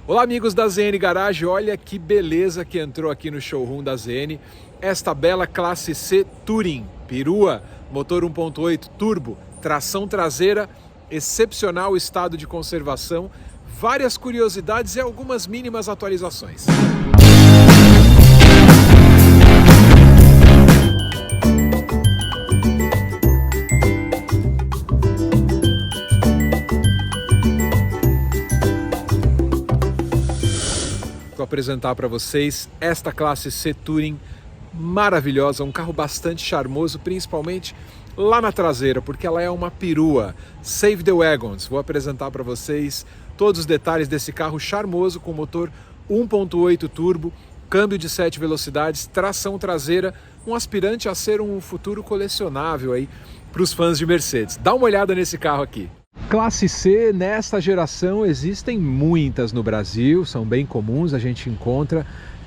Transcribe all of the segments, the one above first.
Olá amigos da ZN Garage, olha que beleza que entrou aqui no showroom da ZN. Esta bela classe C Touring, perua, motor 1.8 turbo, tração traseira, excepcional estado de conservação, várias curiosidades e algumas mínimas atualizações. Vou apresentar para vocês esta classe C Touring maravilhosa, um carro bastante charmoso, principalmente lá na traseira, porque ela é uma perua. Save the Wagons. Vou apresentar para vocês todos os detalhes desse carro charmoso com motor 1.8 turbo, câmbio de 7 velocidades, tração traseira, um aspirante a ser um futuro colecionável aí para os fãs de Mercedes. Dá uma olhada nesse carro aqui. Classe C, nesta geração, existem muitas no Brasil, são bem comuns, a gente encontra.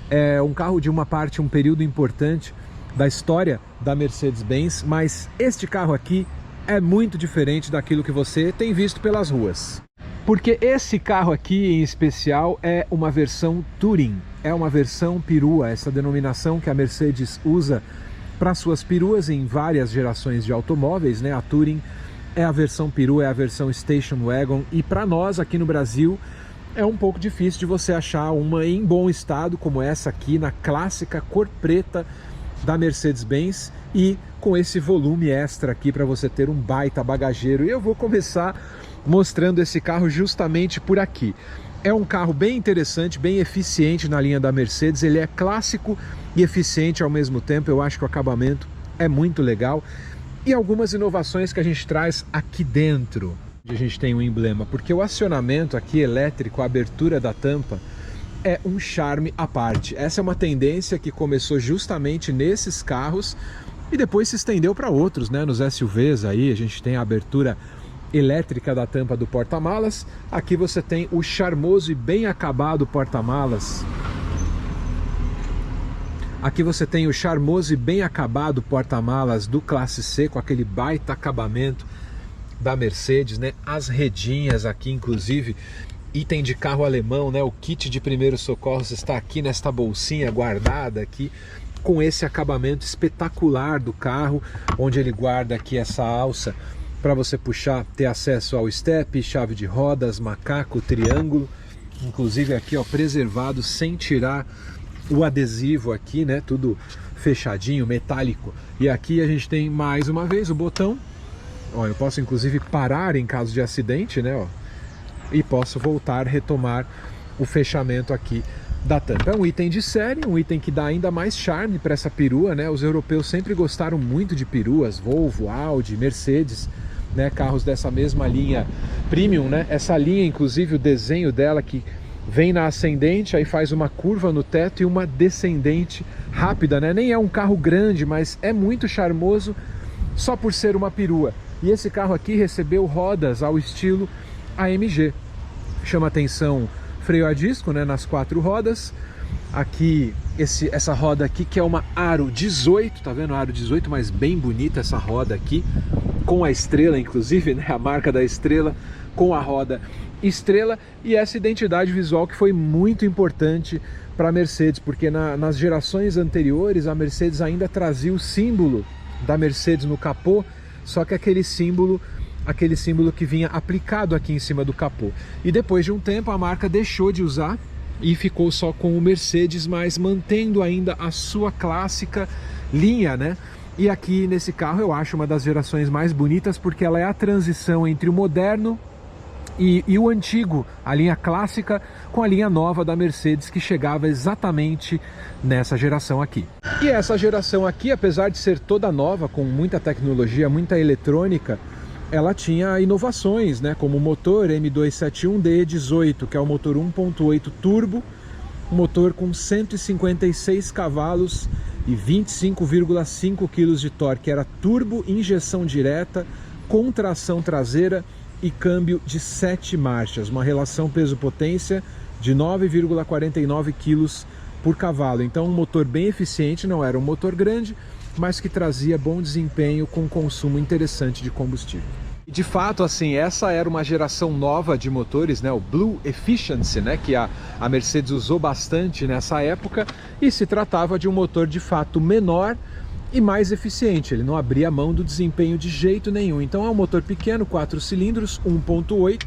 É um carro de uma parte, um período importante da história da Mercedes-Benz, mas este carro aqui é muito diferente daquilo que você tem visto pelas ruas. Porque esse carro aqui, em especial, é uma versão Touring, é uma versão perua, essa denominação que a Mercedes usa para suas peruas em várias gerações de automóveis, né? A Touring é a versão perua, é a versão Station Wagon, e para nós aqui no Brasil é um pouco difícil de você achar uma em bom estado como essa aqui, na clássica cor preta da Mercedes-Benz e com esse volume extra aqui para você ter um baita bagageiro. E eu vou começar mostrando esse carro justamente por aqui. É um carro bem interessante, bem eficiente na linha da Mercedes, ele é clássico e eficiente ao mesmo tempo, eu acho que o acabamento é muito legal. E algumas inovações que a gente traz aqui dentro, onde a gente tem um emblema, porque o acionamento aqui elétrico, a abertura da tampa, é um charme à parte. Essa é uma tendência que começou justamente nesses carros e depois se estendeu para outros, né? Nos SUVs aí a gente tem a abertura elétrica da tampa do porta-malas. Aqui você tem o charmoso e bem acabado porta-malas. Aqui você tem o charmoso e bem acabado porta-malas do Classe C, com aquele baita acabamento da Mercedes, né? As redinhas aqui, inclusive, item de carro alemão, né? O kit de primeiros socorros está aqui nesta bolsinha guardada aqui, com esse acabamento espetacular do carro, onde ele guarda aqui essa alça para você puxar, ter acesso ao step, chave de rodas, macaco, triângulo, inclusive aqui, ó, preservado sem tirar o adesivo aqui, né? Tudo fechadinho, metálico. E aqui a gente tem mais uma vez o botão. Ó, eu posso inclusive parar em caso de acidente, né? Ó, e posso voltar, retomar o fechamento aqui da tampa. É um item de série, um item que dá ainda mais charme para essa perua, né? Os europeus sempre gostaram muito de peruas, Volvo, Audi, Mercedes, né? Carros dessa mesma linha premium, né? Essa linha, inclusive, o desenho dela que vem na ascendente, aí faz uma curva no teto e uma descendente rápida, né? Nem é um carro grande, mas é muito charmoso só por ser uma perua. E esse carro aqui recebeu rodas ao estilo AMG. Chama atenção freio a disco, né, nas 4 rodas. Aqui, essa roda aqui que é uma Aro 18, tá vendo? Aro 18, mas bem bonita essa roda aqui, com a estrela, inclusive, né, a marca da estrela, com a roda estrela, e essa identidade visual que foi muito importante para a Mercedes, porque nas gerações anteriores a Mercedes ainda trazia o símbolo da Mercedes no capô, só que aquele símbolo que vinha aplicado aqui em cima do capô. E depois de um tempo a marca deixou de usar e ficou só com o Mercedes, mas mantendo ainda a sua clássica linha, né? E aqui nesse carro eu acho uma das gerações mais bonitas, porque ela é a transição entre o moderno e o antigo, a linha clássica, com a linha nova da Mercedes, que chegava exatamente nessa geração aqui. E essa geração aqui, apesar de ser toda nova, com muita tecnologia, muita eletrônica, ela tinha inovações, né? Como o motor M271D18, que é o motor 1.8 turbo, um motor com 156 cavalos e 25,5 kg de torque. Era turbo, injeção direta, com tração traseira e câmbio de 7 marchas, uma relação peso-potência de 9,49 kg por cavalo. Então um motor bem eficiente, não era um motor grande, mas que trazia bom desempenho com consumo interessante de combustível. De fato, assim, essa era uma geração nova de motores, né, o Blue Efficiency, né, que a Mercedes usou bastante nessa época, e se tratava de um motor de fato menor e mais eficiente. Ele não abria mão do desempenho de jeito nenhum. Então é um motor pequeno, 4 cilindros, 1.8,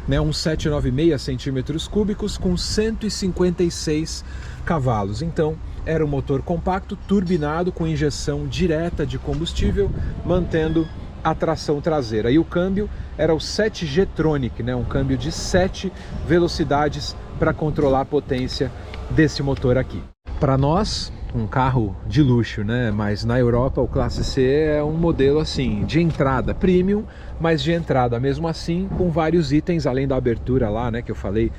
né, uns 796 centímetros cúbicos com 156 cavalos. Então era um motor compacto, turbinado, com injeção direta de combustível, mantendo a tração traseira. E o câmbio era o 7G-Tronic, né? Um câmbio de 7 velocidades para controlar a potência desse motor aqui. Para nós, um carro de luxo, né? Mas na Europa o Classe C é um modelo assim, de entrada, premium, mas de entrada mesmo assim, com vários itens, além da abertura lá, né? Que eu falei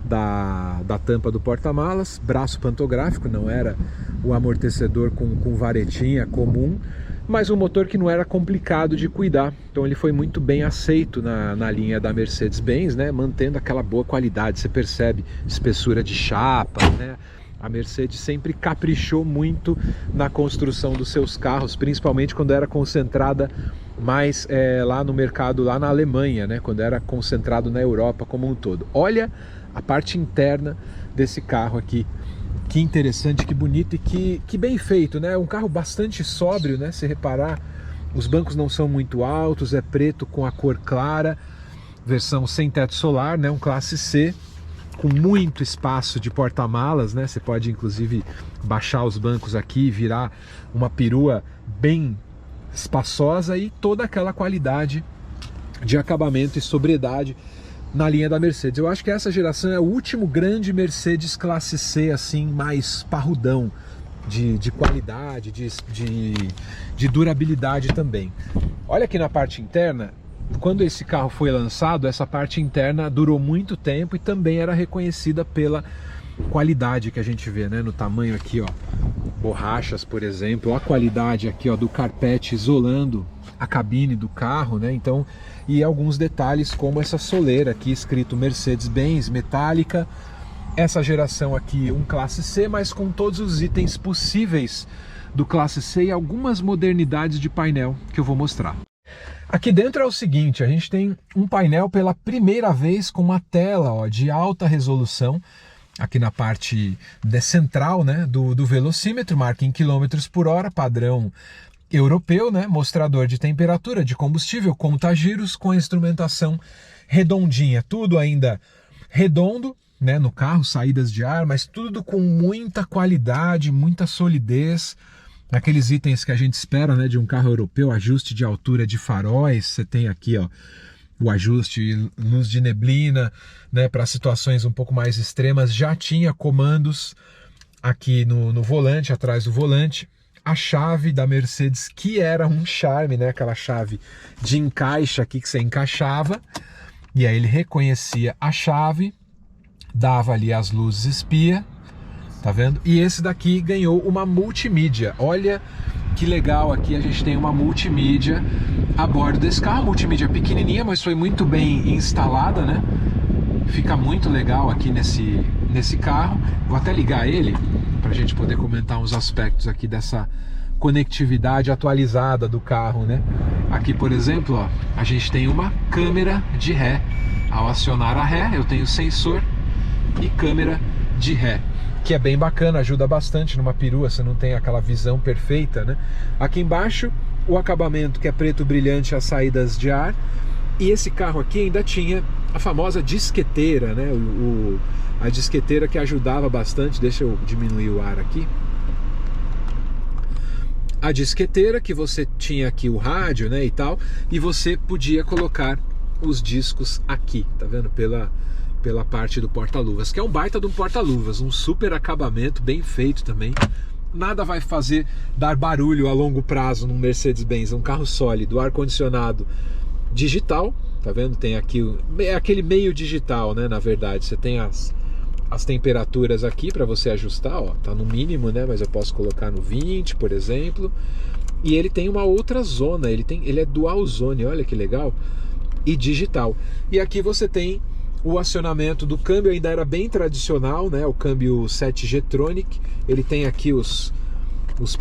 da tampa do porta-malas, braço pantográfico, não era o amortecedor com varetinha comum, mas um motor que não era complicado de cuidar. Então ele foi muito bem aceito na linha da Mercedes-Benz, né? Mantendo aquela boa qualidade, você percebe espessura de chapa, né? A Mercedes sempre caprichou muito na construção dos seus carros, principalmente quando era concentrada mais lá no mercado, lá na Alemanha, né? Quando era concentrado na Europa como um todo. Olha a parte interna desse carro aqui. Que interessante, que bonito e que bem feito, né? Um carro bastante sóbrio, né? Se reparar, os bancos não são muito altos, é preto com a cor clara, versão sem teto solar, né? Um Classe C, com muito espaço de porta-malas, né? Você pode inclusive baixar os bancos aqui e virar uma perua bem espaçosa, e toda aquela qualidade de acabamento e sobriedade na linha da Mercedes. Eu acho que essa geração é o último grande Mercedes Classe C, assim, mais parrudão, de qualidade, de durabilidade também. Olha aqui na parte interna, quando esse carro foi lançado, essa parte interna durou muito tempo e também era reconhecida pela qualidade que a gente vê, né? No tamanho aqui, ó, borrachas, por exemplo, a qualidade aqui, ó, do carpete isolando a cabine do carro, né? Então, e alguns detalhes como essa soleira aqui escrito Mercedes-Benz metálica. Essa geração aqui, um Classe C, mas com todos os itens possíveis do Classe C e algumas modernidades de painel que eu vou mostrar. Aqui dentro é o seguinte, a gente tem um painel pela primeira vez com uma tela, ó, de alta resolução, aqui na parte central, né, do velocímetro, marca em quilômetros por hora, padrão europeu, né, mostrador de temperatura, de combustível, conta-giros, com a instrumentação redondinha, tudo ainda redondo, né, no carro, saídas de ar, mas tudo com muita qualidade, muita solidez, aqueles itens que a gente espera, né, de um carro europeu, ajuste de altura de faróis, você tem aqui, ó, o ajuste, luz de neblina, né, para situações um pouco mais extremas. Já tinha comandos aqui no volante, atrás do volante, a chave da Mercedes, que era um charme, né, aquela chave de encaixe aqui que você encaixava, e aí ele reconhecia a chave, dava ali as luzes espia, tá vendo? E esse daqui ganhou uma multimídia. Olha que legal, aqui a gente tem uma multimídia a bordo desse carro, multimídia pequenininha, mas foi muito bem instalada, né? Fica muito legal aqui nesse carro. Vou até ligar ele para a gente poder comentar uns aspectos aqui dessa conectividade atualizada do carro, né? Aqui, por exemplo, ó, a gente tem uma câmera de ré. Ao acionar a ré, eu tenho sensor e câmera de ré, que é bem bacana, ajuda bastante numa perua, você não tem aquela visão perfeita, né? Aqui embaixo, o acabamento que é preto brilhante, as saídas de ar, e esse carro aqui ainda tinha a famosa disqueteira, né? A disqueteira que ajudava bastante, deixa eu diminuir o ar aqui. A disqueteira que você tinha aqui o rádio, né, e tal, e você podia colocar os discos aqui, tá vendo? Pela parte do porta-luvas, que é um baita de um porta-luvas, um super acabamento, bem feito também. Nada vai fazer dar barulho a longo prazo num Mercedes-Benz, um carro sólido, ar-condicionado digital, tá vendo? Tem aqui, é aquele meio digital, né, na verdade, você tem as temperaturas aqui para você ajustar, ó, tá no mínimo, né, mas eu posso colocar no 20, por exemplo. E ele tem uma outra zona, ele é dual zone, olha que legal, e digital. E aqui você tem o acionamento do câmbio, ainda era bem tradicional, né, o câmbio 7G-Tronic. Ele tem aqui os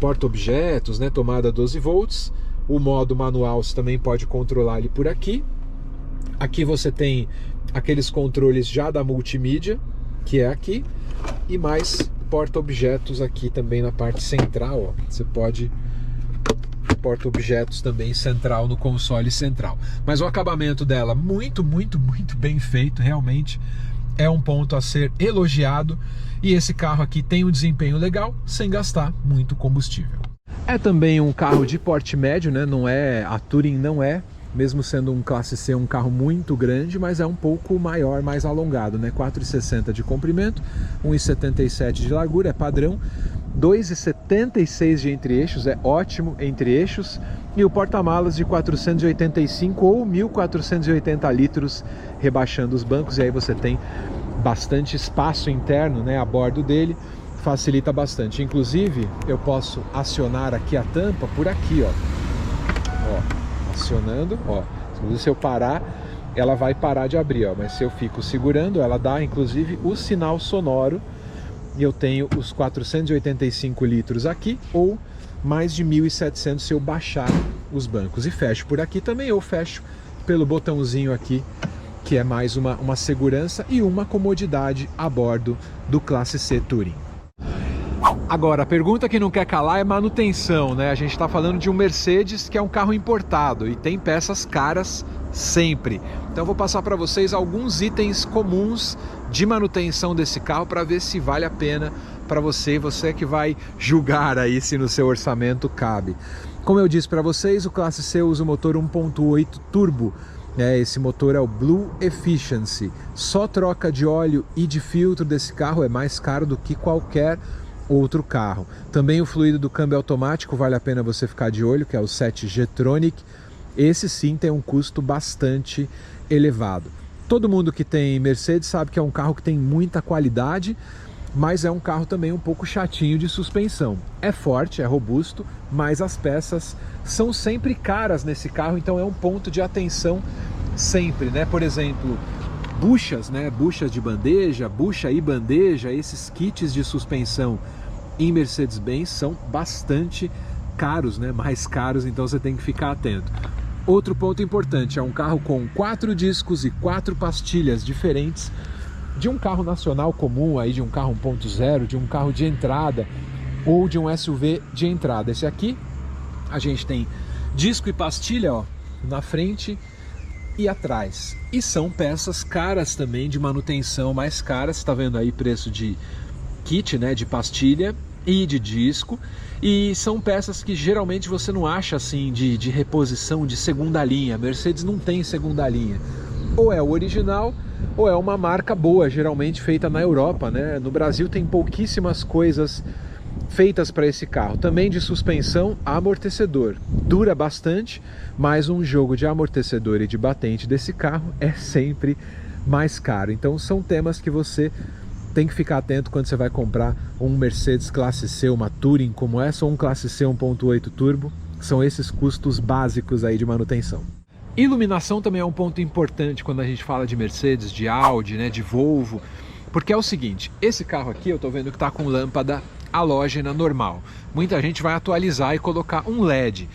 porta-objetos, né, tomada 12 volts, O modo manual você também pode controlar ele por aqui. Aqui você tem aqueles controles já da multimídia, que é aqui, e mais porta-objetos aqui também na parte central, ó. Você pode porta-objetos também central no console central. Mas o acabamento dela muito bem feito, realmente é um ponto a ser elogiado, e esse carro aqui tem um desempenho legal sem gastar muito combustível. É também um carro de porte médio, né? Não é, a Touring não é, mesmo sendo um classe C, um carro muito grande, mas é um pouco maior, mais alongado, né? 4,60 de comprimento, 1,77 de largura, é padrão, 2,76 de entre-eixos, é ótimo entre-eixos, e o porta-malas de 485 ou 1.480 litros, rebaixando os bancos, e aí você tem bastante espaço interno, né, a bordo dele, facilita bastante. Inclusive, eu posso acionar aqui a tampa por aqui, ó, acionando, ó, se eu parar, ela vai parar de abrir, ó, mas se eu fico segurando, ela dá inclusive o sinal sonoro, e eu tenho os 485 litros aqui, ou mais de 1.700 se eu baixar os bancos. E fecho por aqui também, ou fecho pelo botãozinho aqui, que é mais uma segurança e uma comodidade a bordo do Classe C Touring. Agora, a pergunta que não quer calar é manutenção, né? A gente está falando de um Mercedes que é um carro importado e tem peças caras sempre. Então eu vou passar para vocês alguns itens comuns de manutenção desse carro para ver se vale a pena para você que vai julgar aí se no seu orçamento cabe. Como eu disse para vocês, o Classe C usa o motor 1.8 turbo. Esse motor é o Blue Efficiency. Só troca de óleo e de filtro desse carro é mais caro do que qualquer outro carro. Também o fluido do câmbio automático vale a pena você ficar de olho, que é o 7G-Tronic. Esse sim tem um custo bastante elevado. Todo mundo que tem Mercedes sabe que é um carro que tem muita qualidade, mas é um carro também um pouco chatinho de suspensão. É forte, é robusto, mas as peças são sempre caras nesse carro, então é um ponto de atenção sempre, né? Por exemplo, buchas, né? Buchas de bandeja, bucha e bandeja, esses kits de suspensão em Mercedes-Benz são bastante caros, né? Mais caros, então você tem que ficar atento. Outro ponto importante, é um carro com 4 discos e 4 pastilhas diferentes de um carro nacional comum, aí de um carro 1.0, de um carro de entrada ou de um SUV de entrada. Esse aqui a gente tem disco e pastilha, ó, na frente e atrás. E são peças caras também, de manutenção mais caras. Você tá vendo aí preço de kit, né, de pastilha e de disco. E são peças que geralmente você não acha assim de reposição de segunda linha. Mercedes não tem segunda linha. Ou é o original, ou é uma marca boa, geralmente feita na Europa, né? No Brasil tem pouquíssimas coisas feitas para esse carro. Também de suspensão, amortecedor. Dura bastante, mas um jogo de amortecedor e de batente desse carro é sempre mais caro. Então são temas que você tem que ficar atento quando você vai comprar um Mercedes Classe C, uma Touring como essa, ou um Classe C 1.8 Turbo. São esses custos básicos aí de manutenção. Iluminação também é um ponto importante quando a gente fala de Mercedes, de Audi, né, de Volvo, porque é o seguinte, esse carro aqui eu tô vendo que tá com lâmpada halógena normal. Muita gente vai atualizar e colocar um LED.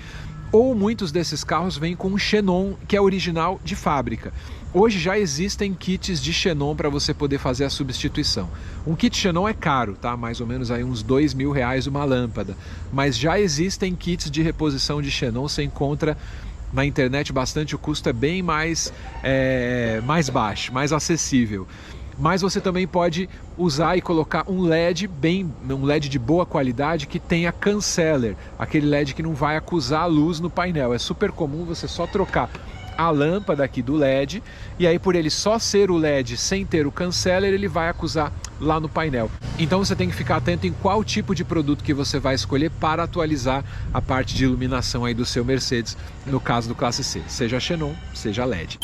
Ou muitos desses carros vêm com um xenon, que é original de fábrica. Hoje já existem kits de xenon para você poder fazer a substituição. Um kit xenon é caro, tá? Mais ou menos aí uns R$2.000 uma lâmpada. Mas já existem kits de reposição de xenon, você encontra na internet bastante, o custo é bem mais baixo, mais acessível. Mas você também pode usar e colocar um LED de boa qualidade que tenha canceller, aquele LED que não vai acusar a luz no painel. É super comum você só trocar a lâmpada aqui do LED, e aí por ele só ser o LED sem ter o canceller, ele vai acusar lá no painel. Então você tem que ficar atento em qual tipo de produto que você vai escolher para atualizar a parte de iluminação aí do seu Mercedes, no caso do Classe C, seja xenon, seja LED.